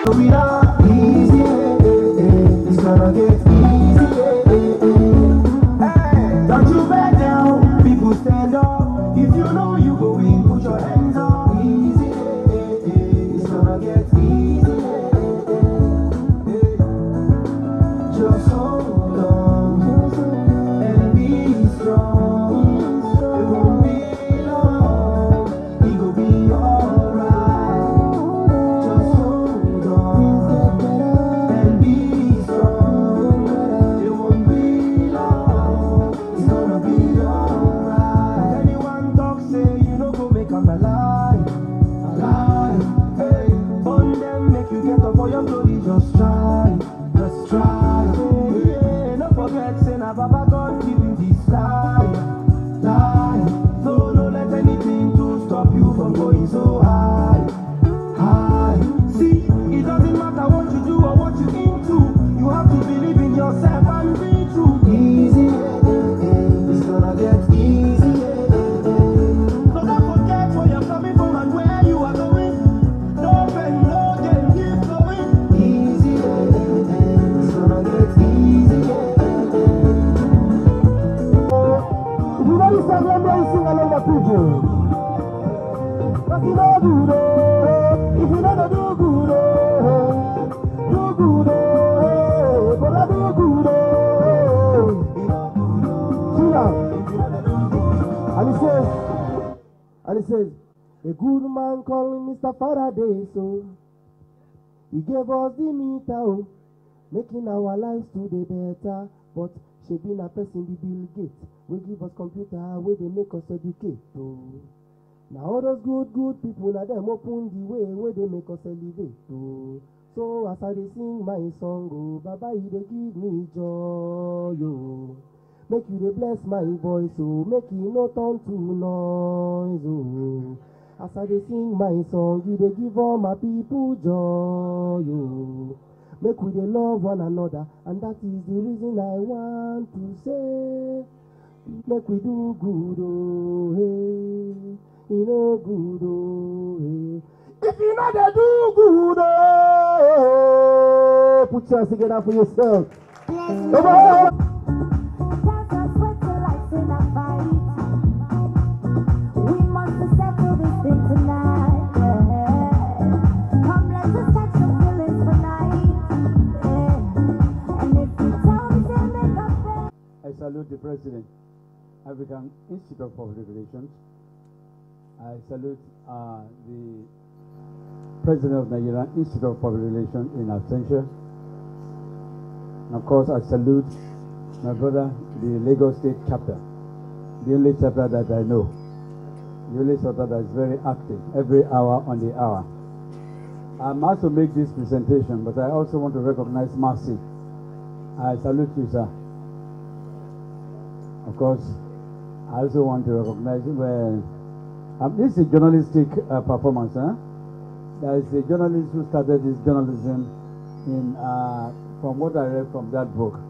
We are easy, it's gonna get easy. Don't you back down, people stand up. If you know you go in, put your hands up. Easy, it's gonna get easy. Just hold on and be strong. It won't be long, it will be alright. Just hold on and be strong. It won't be long, it's gonna be alright. Anyone talk say you know go make 'em alive. Hey, on them make you get up for your glory. Just try. Yeah, don't forget, say na Baba God give you this life. So don't let anything to stop you from going so high. See, it doesn't matter what you do or what you into. You have to believe in yourself and be true. Easy, it's gonna get easy. So don't forget where you're coming from and where you are going. No pain, no gain, keep going. Easy, it's gonna get easy. If you know this song, let me sing along with people. Cause you know good, if you know do good, but I do good, and he says, a good man called Mr. Faraday, so he gave us the meter, making our lives today better. But she been a person, the Bill Gates, we give us computer, where they make us educate. So now all those good people, now them open the way where they make us elevate. So as I sing my song, oh, Baba, they give me joy, oh. Make you they bless my voice, oh, make you no turn to noise, oh. As I sing my song, you they give all my people joy, oh. Make we they love one another, and that is the reason I want to say, make we do good, oh, hey, you know good, oh, hey. If you know they do good, oh, put your hands together for yourself. Come on. I salute the President, African Institute of Public Relations. I salute the President of Nigerian Institute of Public Relations in absentia. And of course, I salute my brother, the Lagos State chapter, the only chapter that I know, the only chapter that is very active, every hour on the hour. I'm asked to make this presentation, but I also want to recognize Marcy. I salute you, sir. Of course, I also want to recognize this is a journalistic performance. There is a journalist who started his journalism in, from what I read from that book,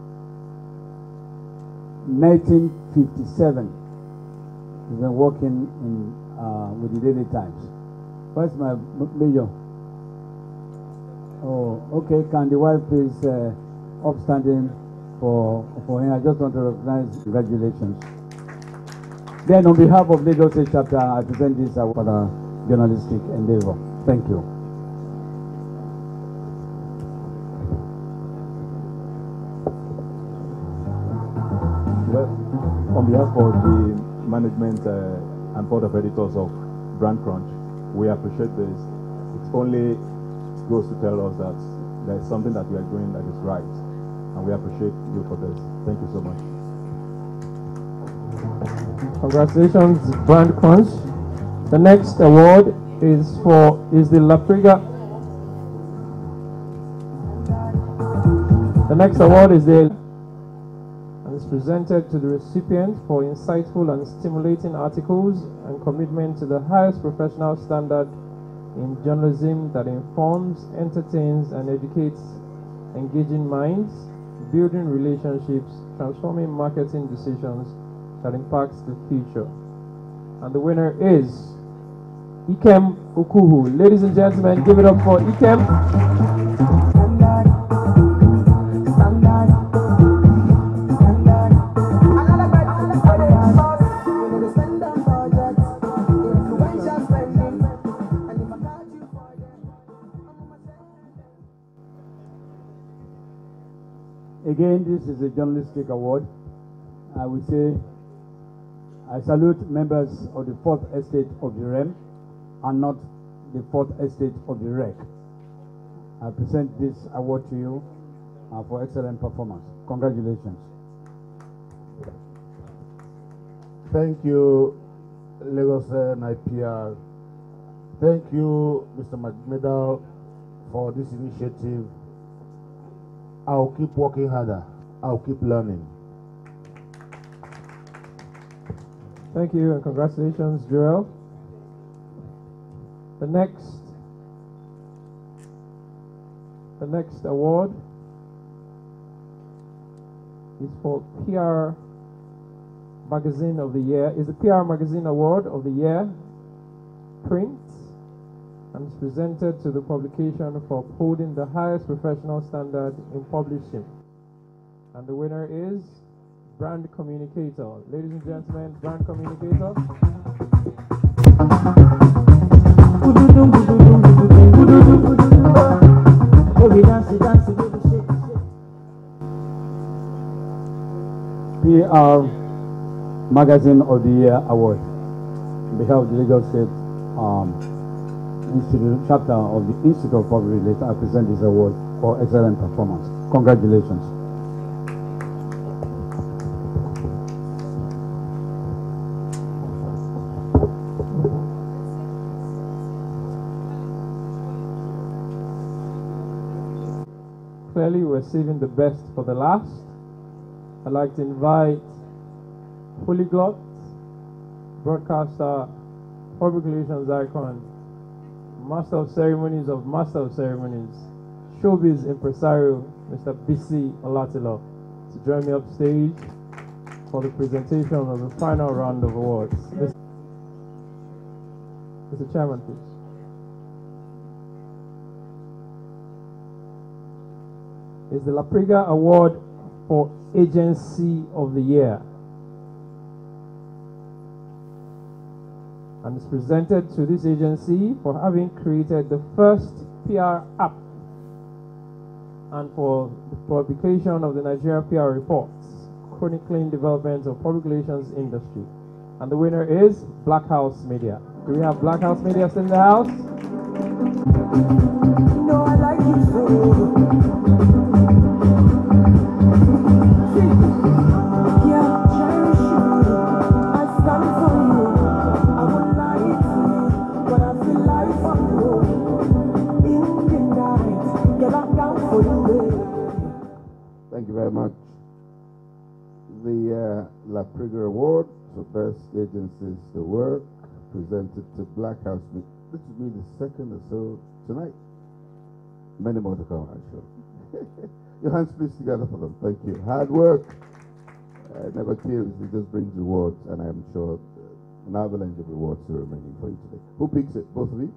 1957. He's been working in with the Daily Times. Where's my major? Oh, okay. Can the wife please upstanding for him? I just want to recognize. Congratulations. Then, on behalf of Lagos State Chapter, I present this for the journalistic endeavor. Thank you. Well, on behalf of the management and board of editors of Brand Crunch, we appreciate this. It only goes to tell us that there is something that we are doing that is right, and we appreciate you for this. Thank you so much. Congratulations, Brand Crunch. The next award is the Lapriga. The next award is and is presented to the recipient for insightful and stimulating articles and commitment to the highest professional standard in journalism that informs, entertains, and educates, engaging minds, building relationships, transforming marketing decisions that impacts the future. And the winner is Ikem Ukuhu. Ladies and gentlemen, give it up for Ikem. Again, this is a journalistic award. I would say I salute members of the Fourth Estate of the REM and not the Fourth Estate of the REC. I present this award to you for excellent performance. Congratulations. Thank you, Lagos Nipr. Thank you, Mr. McMedal, for this initiative. I'll keep working harder. I'll keep learning. Thank you and congratulations, Joel. The next award is for PR Magazine of the Year. Is the PR Magazine Award of the Year print and is presented to the publication for upholding the highest professional standard in publishing. And the winner is Brand Communicator. Ladies and gentlemen, Brand Communicator. PR Magazine of the Year Award. On behalf of the Lagos State Institute chapter of the Institute of Public Relations, I present this award for excellent performance. Congratulations. Clearly, we're saving the best for the last. I'd like to invite polyglot, broadcaster, public relations icon, master of ceremonies of master of ceremonies, showbiz impresario, Mr. BC Olatilo, to join me upstage for the presentation of the final round of awards. Mr. Chairman, please. Is the La Priga Award for Agency of the Year, and is presented to this agency for having created the first PR app and for the publication of the Nigeria PR Reports, chronicling developments of public relations industry. And the winner is Black House Media. Do we have Black House Media still in the house? No, I like you so. Thank you very much. The La Priga Award for Best Agencies to Work, presented to Black House. This will be the second or so tonight. Many more to come, I'm sure. Your hands please together for them. Thank you. Hard work never kills, it just brings rewards, and I'm sure an avalanche of rewards are remaining for you today. Who picks it? Both of you?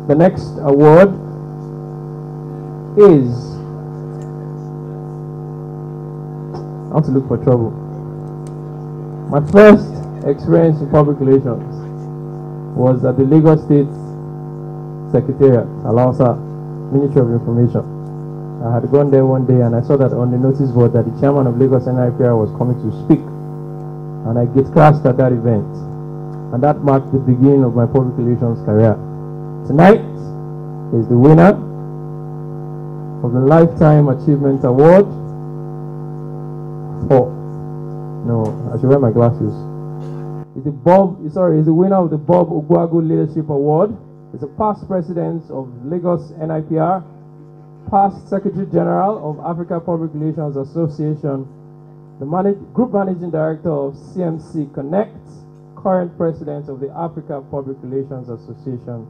The next award is, I want to look for trouble. My first experience in public relations was at the Lagos State Secretariat, Alausa, Ministry of Information. I had gone there one day and I saw that on the notice board that the chairman of Lagos NIPR was coming to speak, and I get cast at that event, and that marked the beginning of my public relations career. Tonight is the winner of the Lifetime Achievement Award for, no, I should wear my glasses. Is the winner of the Bob Ogwago Leadership Award. Is a past president of Lagos NIPR, past Secretary General of Africa Public Relations Association, the Group Managing Director of CMC Connect, current president of the Africa Public Relations Association,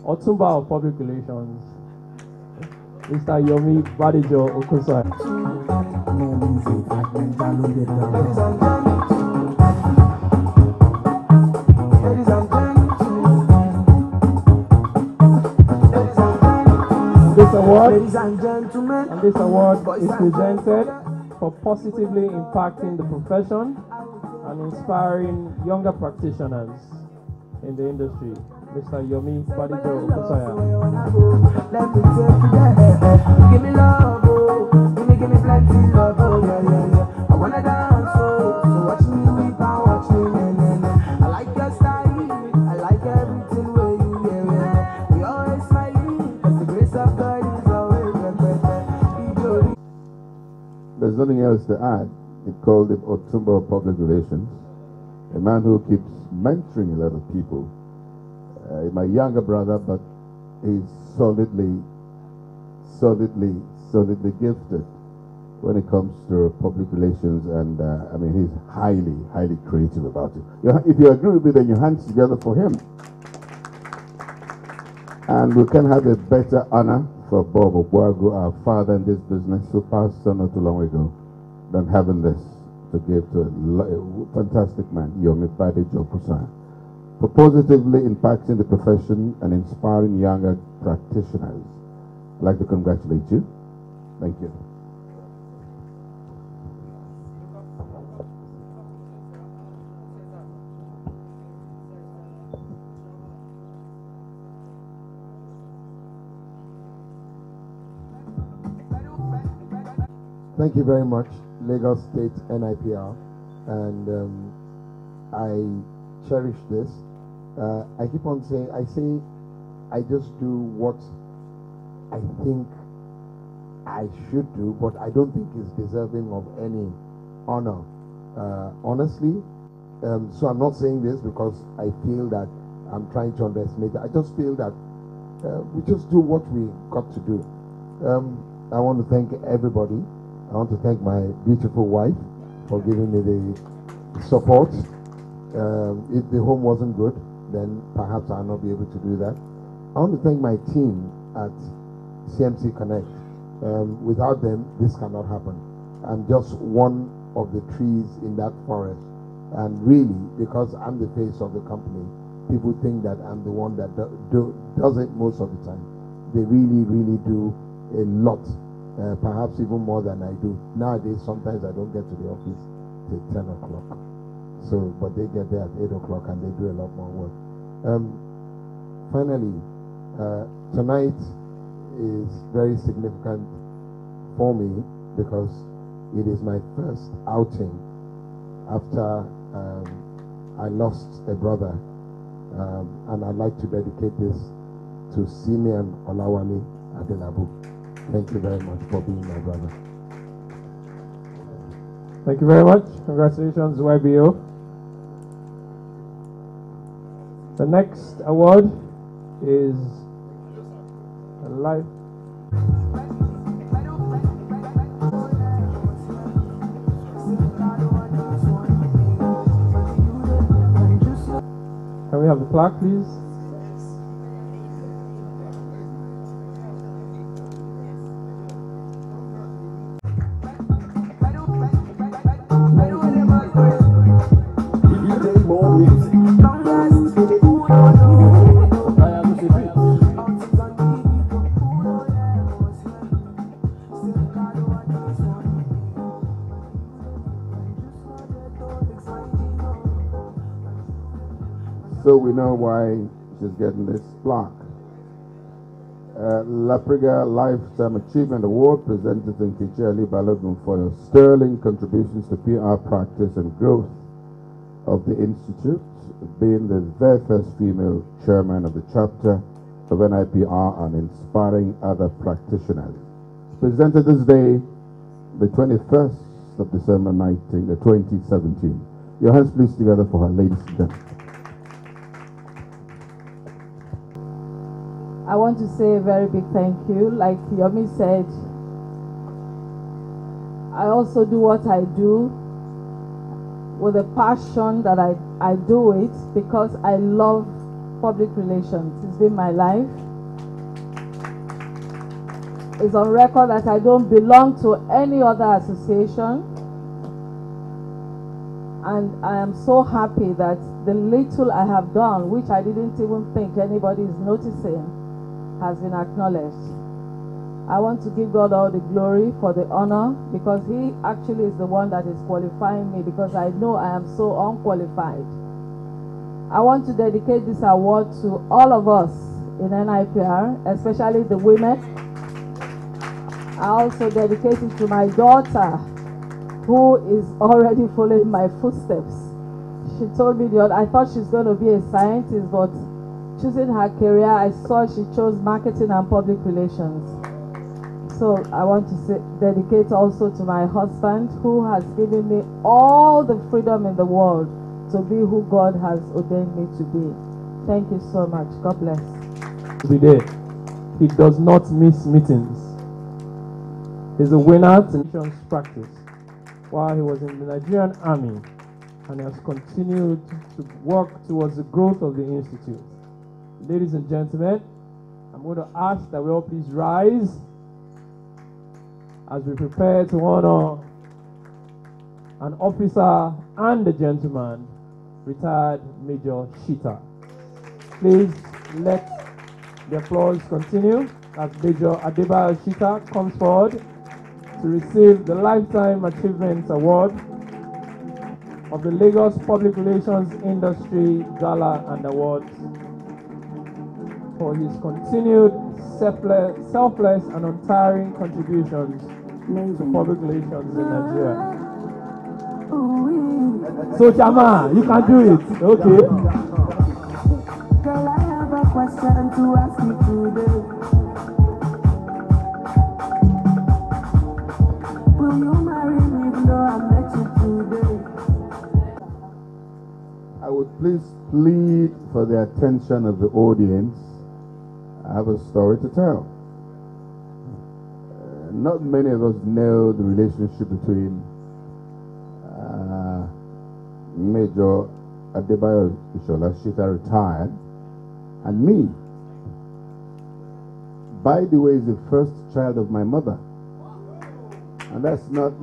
Otumba of Public Relations, Mr. Yomi Badijo Okosai. This award Award. Ladies and gentlemen, And this award is presented for positively impacting the profession and inspiring younger practitioners in the industry. Mr. Yomi Badijo Okosaya. let me take you there. Give me love, oh. Give me plenty love, oh, yeah, yeah, yeah. I wanna dance, oh. So watch me weep and watch me, I like your style, I like everything where you, yeah. We always smiling, 'cause the grace of God is always better. There's nothing else to add. It called him Otumba of Public Relations, a man who keeps mentoring a lot of people. My younger brother, but he's solidly gifted when it comes to public relations, and I mean, he's highly creative about it. If you agree with me, then your hands together for him. And we can have a better honor for Bob Obuagu, our father in this business, who passed on not too long ago, than having this to give to a fantastic man, Yomi Badijo Okosaya, for positively impacting the profession and inspiring younger practitioners. I'd like to congratulate you. Thank you. Thank you very much, Lagos State NIPR, and I cherish this. I keep on saying, I just do what I think I should do, but I don't think it's deserving of any honor, honestly. So I'm not saying this because I feel that I'm trying to underestimate it. I just feel that we just do what we got to do. I want to thank everybody. I want to thank my beautiful wife for giving me the support. If the home wasn't good, then perhaps I'll not be able to do that. I want to thank my team at CMC Connect. Without them, this cannot happen. I'm just one of the trees in that forest. And really, because I'm the face of the company, people think that I'm the one that does it most of the time. They really do a lot. Perhaps even more than I do. Nowadays, sometimes I don't get to the office till 10 o'clock. So, but they get there at 8 o'clock and they do a lot more work. Finally, tonight is very significant for me because it is my first outing after I lost a brother. And I'd like to dedicate this to Simeon Olawale Adelabu. Thank you very much for being my brother. Thank you very much. Congratulations, YBO. The next award is a life. Can we have the plaque, please? So we know why she's getting this plaque. Lapriga Lifetime Achievement Award presented to Nkechi Ali Balogun for your sterling contributions to PR practice and growth of the Institute, being the very first female chairman of the chapter of NIPR and inspiring other practitioners. Presented this day, the 21st of December 2017. Your hands please together for her, ladies and gentlemen. I want to say a very big thank you. Like Yomi said, I also do what I do with a passion that I do it because I love public relations. It's been my life. It's on record that I don't belong to any other association. And I am so happy that the little I have done, which I didn't even think anybody is noticing, has been acknowledged. I want to give God all the glory for the honor, because He actually is the one that is qualifying me, because I know I am so unqualified. I want to dedicate this award to all of us in NIPR, especially the women. I also dedicate it to my daughter, who is already following my footsteps. She told me I thought she's going to be a scientist, but choosing her career, I saw she chose marketing and public relations. So I want to dedicate also to my husband, who has given me all the freedom in the world to be who God has ordained me to be. Thank you so much. God bless. Be there. He does not miss meetings. He's a winner in missions practice while he was in the Nigerian Army, and has continued to work towards the growth of the institute. Ladies and gentlemen, I'm going to ask that we all please rise as we prepare to honor an officer and a gentleman, retired Major Shita. Please let the applause continue as Major Adebayo Shita comes forward to receive the Lifetime Achievement Award of the Lagos Public Relations Industry Gala and Awards for his continued selfless and untiring contributions to public relations in Nigeria. So Chama, you can do it. Okay. Girl, I have a question to ask you today. Will you marry me even though I met you today? I would please plead for the attention of the audience. I have a story to tell. Not many of us know the relationship between Major Adebayo Ishola Shita, retired, and me. By the way, is the first child of my mother, and that's not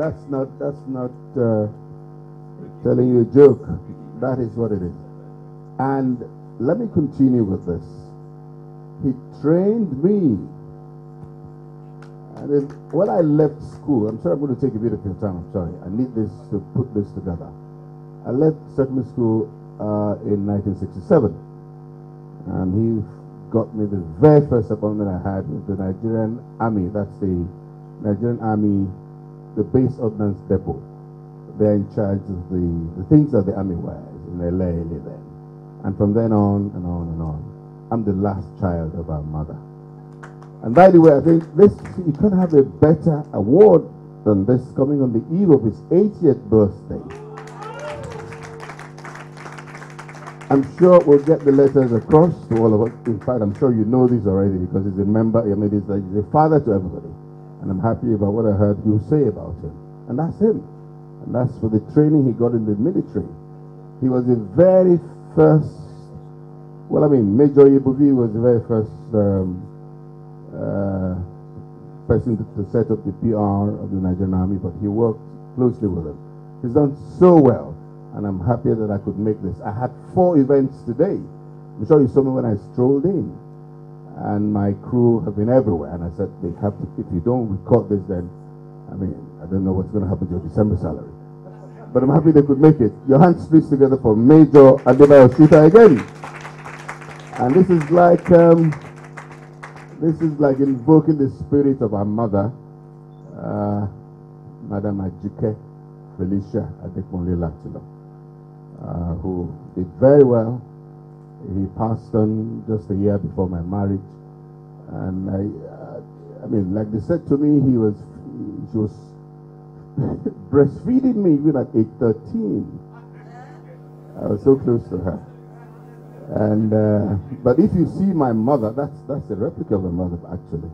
telling you a joke. That is what it is. And let me continue with this. He trained me. And then when I left school, I'm sorry, I'm going to take a bit of your time. I'm sorry. I need this to put this together. I left secondary school in 1967. And he got me the very first appointment I had with the Nigerian Army. That's the Nigerian Army, the base ordnance depot. They're in charge of the things that the Army wears in LA then. And from then on and on and on, I'm the last child of our mother. And by the way, I think you can't have a better award than this, coming on the eve of his 80th birthday. I'm sure we'll get the letters across to all of us. In fact, I'm sure you know this already, because he's a member. I mean, he's a father to everybody. And I'm happy about what I heard you say about him. And that's him. And that's for the training he got in the military. He was the very first, well, I mean, Major Yebuvi was the very first person to set up the PR of the Nigerian Army, but he worked closely with him. He's done so well, and I'm happy that I could make this. I had 4 events today. I'm sure you saw me when I strolled in, and my crew have been everywhere, and I said, they have to, if you don't record this, then, I mean, I don't know what's going to happen to your December salary. But I'm happy they could make it. Your hands please together for Major Adebayo Shita again. And this is like invoking the spirit of our mother, Madam Ajike Felicia Adekunle Latilo, who did very well. He passed on just a year before my marriage, and I mean, like they said to me, she was breastfeeding me even at age 13. I was so close to her. And but if you see my mother, that's a replica of my mother actually,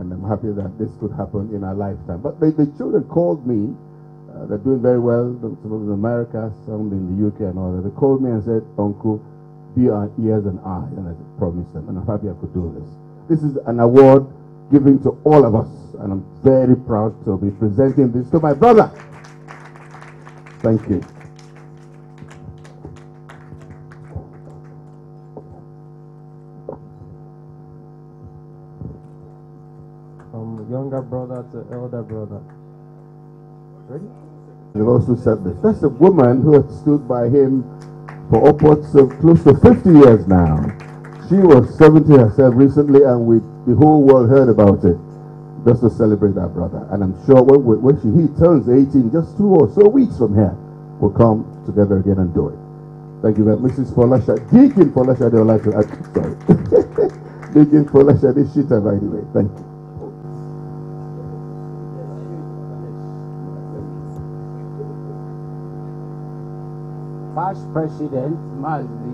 and I'm happy that this could happen in our lifetime. But the children called me. They're doing very well. Some in America, some in the UK and all that. They called me and said, "Uncle, be our ears and eyes," and I promised them, and I'm happy I could do this. This is an award given to all of us, and I'm very proud to be presenting this to my brother. Thank you. younger brother to elder brother. Ready? They've also said this. That's a woman who had stood by him for upwards of close to 50 years now. She was 70 herself recently, and the whole world heard about it, just to celebrate that brother. And I'm sure when he turns 18, just 2 or so weeks from here, we'll come together again and do it. Thank you very much. Mrs. Folasha, Deacon Folasha, they would like to add, sorry. Deacon Folasha, this shit, by the way. Thank you. Past president must be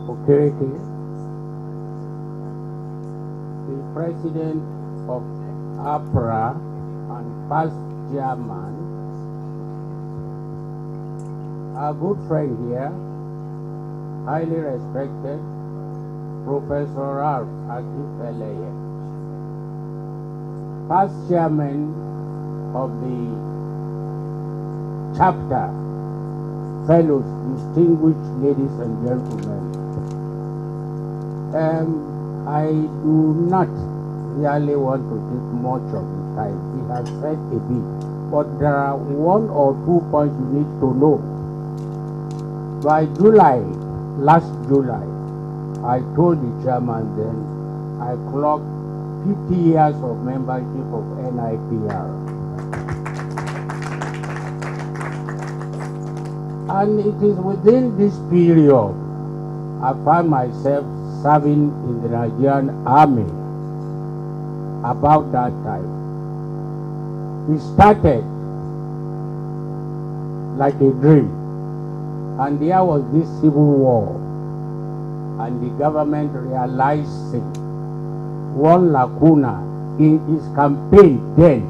Okereke, the president of APRA and past chairman, our good friend here, highly respected, Professor Ralph Akifeleye, past chairman of the chapter, fellows, distinguished ladies and gentlemen. I do not really want to take much of the time. He has said a bit, but there are 1 or 2 points you need to know. By last July, I told the chairman then, I clocked 50 years of membership of NIPR. And it is within this period I found myself serving in the Nigerian army about that time. It started like a dream, and there was this civil war, and the government realizing one lacuna in his campaign then,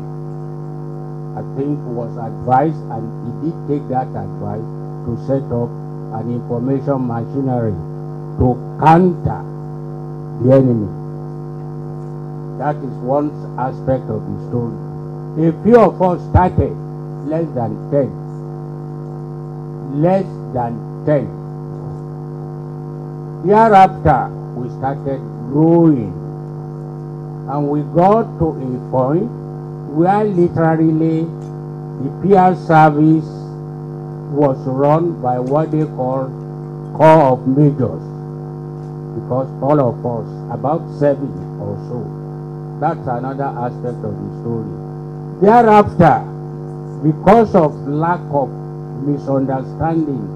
I think was advised, and he did take that advice to set up an information machinery to counter the enemy. That is one aspect of the story. A few of us started, less than 10. Less than 10. Thereafter, we started growing, and we got to a point where literally the PR service was run by what they call Corps of Majors, because all of us, about 7 or so, that's another aspect of the story. Thereafter, because of lack of misunderstanding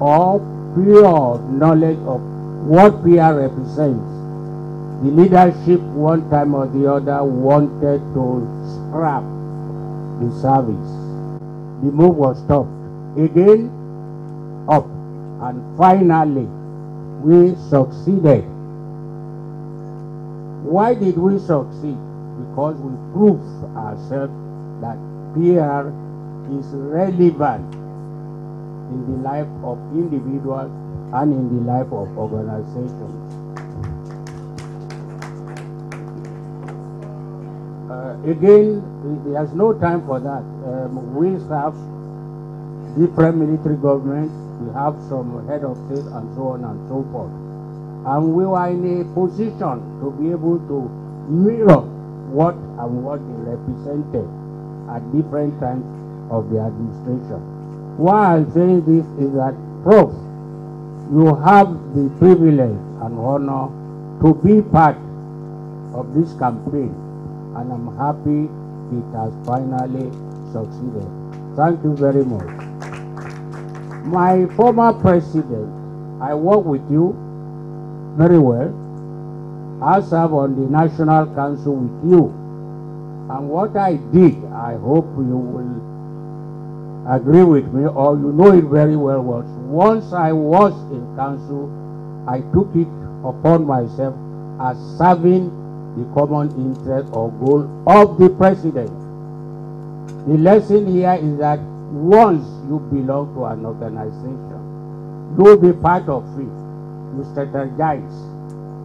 or pure knowledge of what PR represents, the leadership one time or the other wanted to scrap the service. The move was stopped. Again, up, and finally we succeeded. Why did we succeed? Because we proved ourselves that PR is relevant in the life of individuals and in the life of organizations. Again, there's no time for that. We have different military governments, we have some head of state and so on and so forth. And we were in a position to be able to mirror what they represented at different times of the administration. Why I'm saying this is that, Prof, you have the privilege and honor to be part of this campaign, and I'm happy it has finally succeeded. Thank you very much. My former president, I work with you very well. I serve on the National Council with you. And what I did, I hope you will agree with me, or you know it very well, was once I was in council, I took it upon myself as serving the common interest or goal of the president. The lesson here is that once you belong to an organization, you will be part of it. You strategize.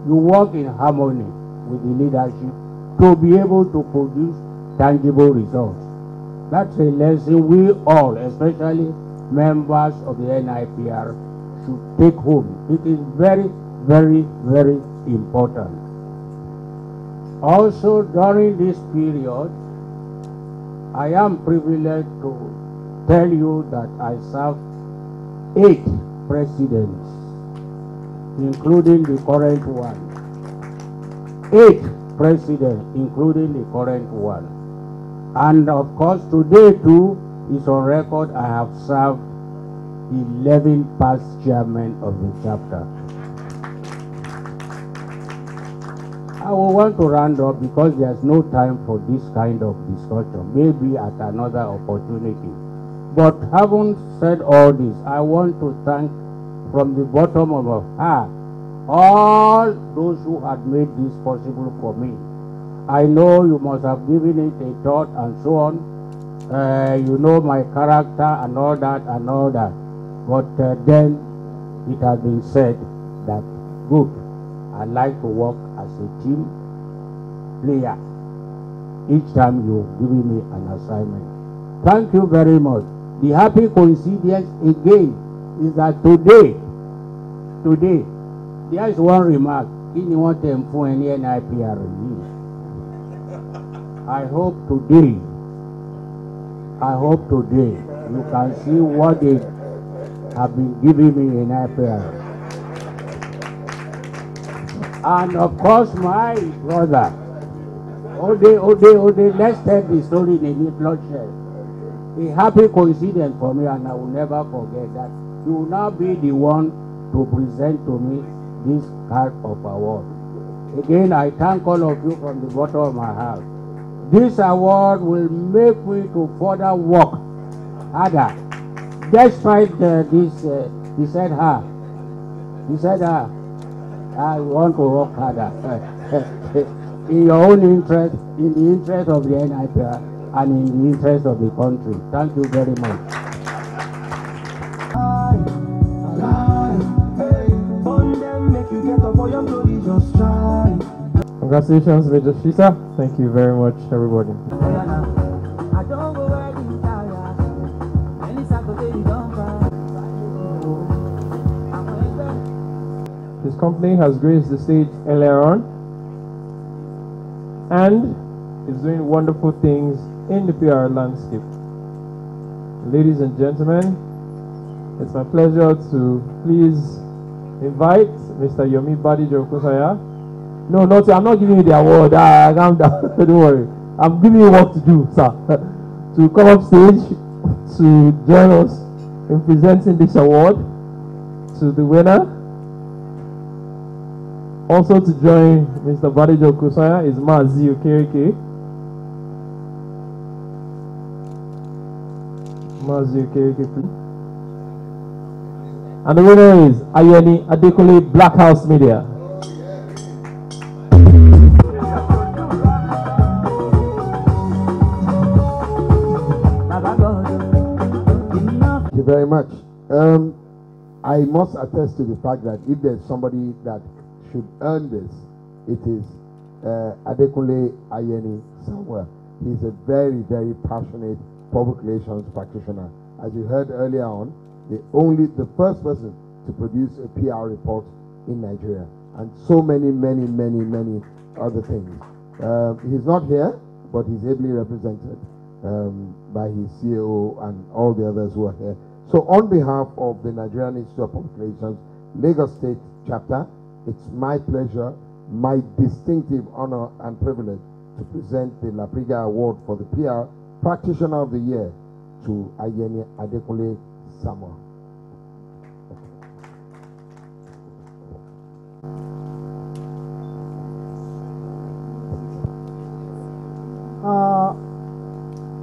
You work in harmony with the leadership to be able to produce tangible results. That's a lesson we all, especially members of the NIPR, should take home. It is very, very, very important. Also, during this period, I am privileged to tell you that I served 8 presidents, including the current one. 8 presidents, including the current one. And of course, today too is on record, I have served 11 past chairmen of the chapter. I will want to round up because there's no time for this kind of discussion, maybe at another opportunity. But having said all this, I want to thank from the bottom of my heart all those who had made this possible for me. I know you must have given it a thought and so on. You know my character and all that and all that. But then it has been said that, good, I like to work as a team player each time you give me an assignment. Thank you very much. The happy coincidence again is that today, there is one remark. I hope today you can see what they have been giving me in Nipr. And of course, my brother, Ode, let's tell the story in a nutshell. A happy coincidence for me, and I will never forget that you will now be the one to present to me this card of award. Again, I thank all of you from the bottom of my heart. This award will make me to further work harder. Despite this, he said, I want to work harder. In your own interest, in the interest of the Nipr, and in the interest of the country. Thank you very much. Congratulations, Major Shisa. Thank you very much, everybody. His company has graced the stage earlier on and is doing wonderful things in the PR landscape. Ladies and gentlemen, it's my pleasure to please invite Mr. Yomi Badijo Kusaya. No, I'm not giving you the award. Calm down. Don't worry. I'm giving you work to do, sir. To come up stage to join us in presenting this award to the winner. Also to join Mr. Badijo Kusaya is Mazi Okereke. Mazi Okereke, please. And the winner is Ayeni Adekunle Black House Media. Thank you very much. I must attest to the fact that if there's somebody that should earn this, it is Adekunle Ayeni Samuel. He's a very, very passionate public relations practitioner. As you heard earlier on, the first person to produce a PR report in Nigeria, and so many other things. He's not here, but he's ably represented by his CEO and all the others who are here. So on behalf of the Nigerian Institute of Public Relations, Lagos State Chapter, it's my pleasure, my distinctive honor and privilege to present the Lapriga Award for the PR Practitioner of the Year to Ayeni Adekunle Samuel.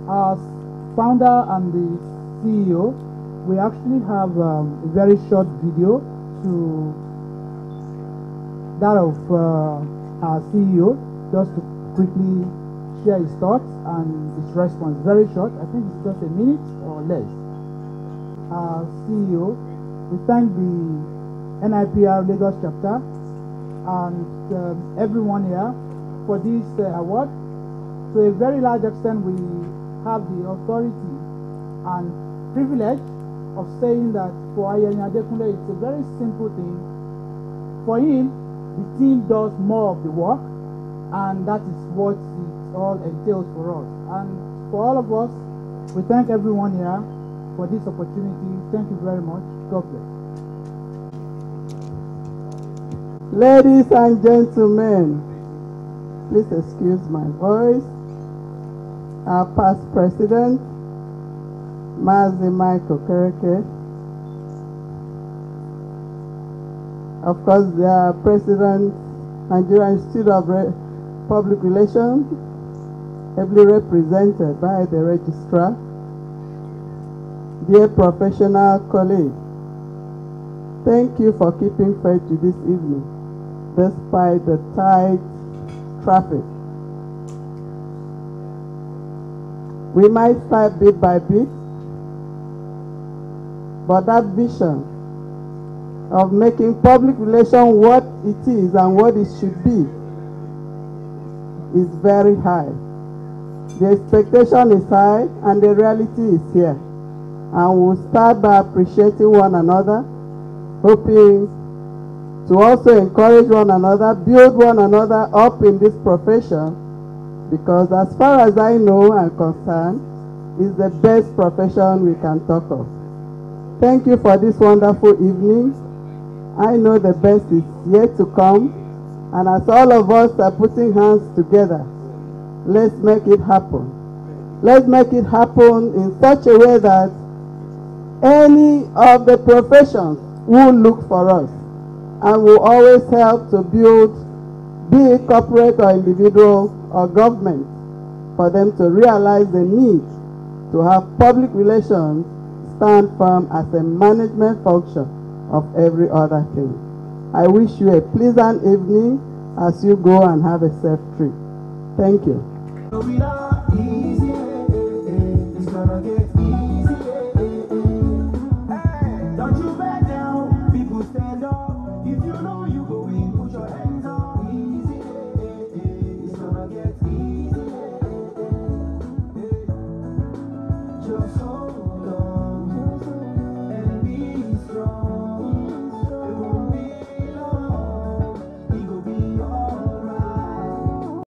As founder and the CEO, we actually have a very short video to that of our CEO, just to quickly share his thoughts and his response. Very short, I think it's just a minute or less. Our CEO, we thank the NIPR Lagos chapter and everyone here for this award. To a very large extent, we have the authority and privilege of saying that for Ayeni Adekunle, it's a very simple thing. For him, the team does more of the work, and that is what it all entails for us. And for all of us, we thank everyone here for this opportunity. Thank you very much. God bless. Ladies and gentlemen, please excuse my voice. Our past president, Mazi Michael Kereke, of course, the President, Nigerian Institute of Public Relations, ably represented by the registrar, dear professional colleagues, thank you for keeping faith to this evening, despite the tight traffic. We might start bit by bit, but that vision of making public relations what it is and what it should be is very high. The expectation is high and the reality is here. And we'll start by appreciating one another, hoping to also encourage one another, build one another up in this profession, because as far as I know and concerned, it's the best profession we can talk of. Thank you for this wonderful evening. I know the best is yet to come, and as all of us are putting hands together, let's make it happen. Let's make it happen in such a way that any of the professions will look for us and will always help to build, be it corporate or individual or government, for them to realize the need to have public relations stand firm as a management function of every other thing. I wish you a pleasant evening as you go and have a safe trip. Thank you.